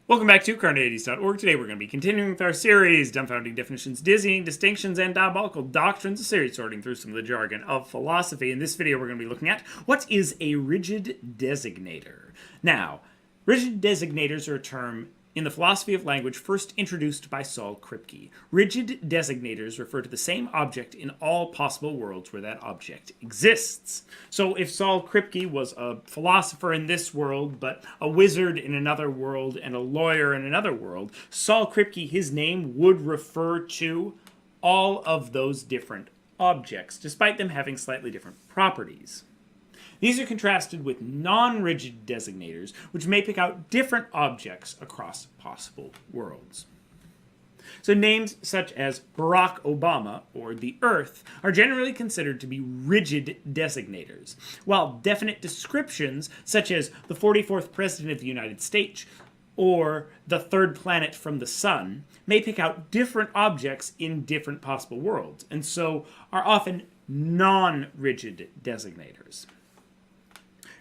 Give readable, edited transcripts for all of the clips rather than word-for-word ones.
Welcome back to Carneades.org. Today we're going to be continuing with our series, Dumbfounding Definitions, Dizzying Distinctions, and Diabolical Doctrines, a series sorting through some of the jargon of philosophy. In this video we're going to be looking at what is a rigid designator. Now, rigid designators are a term in the philosophy of language first introduced by Saul Kripke. Rigid designators refer to the same object in all possible worlds where that object exists. So if Saul Kripke was a philosopher in this world, but a wizard in another world and a lawyer in another world, Saul Kripke, his name would refer to all of those different objects, despite them having slightly different properties. These are contrasted with non-rigid designators, which may pick out different objects across possible worlds. So names such as Barack Obama or the Earth are generally considered to be rigid designators, while definite descriptions such as the 44th President of the United States or the third planet from the sun may pick out different objects in different possible worlds, and so are often non-rigid designators.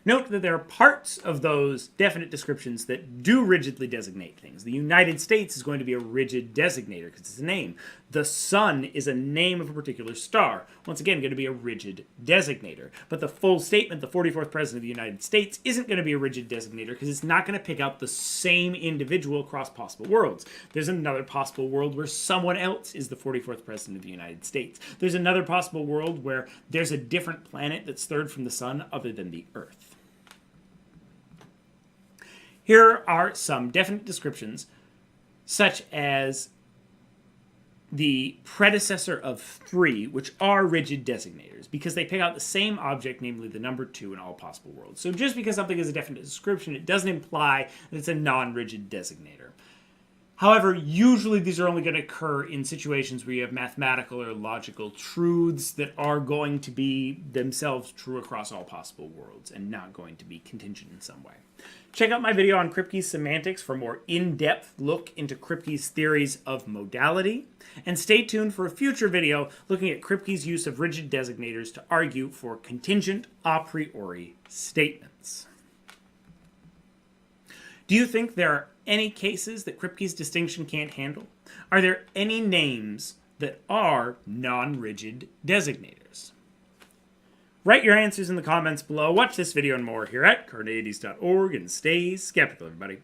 Note that there are parts of those definite descriptions that do rigidly designate things. The United States is going to be a rigid designator because it's a name. The sun is a name of a particular star. Once again, going to be a rigid designator. But the full statement, the 44th President of the United States, isn't going to be a rigid designator because it's not going to pick out the same individual across possible worlds. There's another possible world where someone else is the 44th President of the United States. There's another possible world where there's a different planet that's third from the sun other than the Earth. Here are some definite descriptions, such as the predecessor of 3, which are rigid designators, because they pick out the same object, namely the number 2 in all possible worlds. So just because something is a definite description, it doesn't imply that it's a non-rigid designator. However, usually these are only going to occur in situations where you have mathematical or logical truths that are going to be themselves true across all possible worlds and not going to be contingent in some way. Check out my video on Kripke's semantics for a more in-depth look into Kripke's theories of modality, and stay tuned for a future video looking at Kripke's use of rigid designators to argue for contingent a priori statements. Do you think there are any cases that Kripke's distinction can't handle? Are there any names that are non-rigid designators? Write your answers in the comments below. Watch this video and more here at Carneades.org, and stay skeptical, everybody.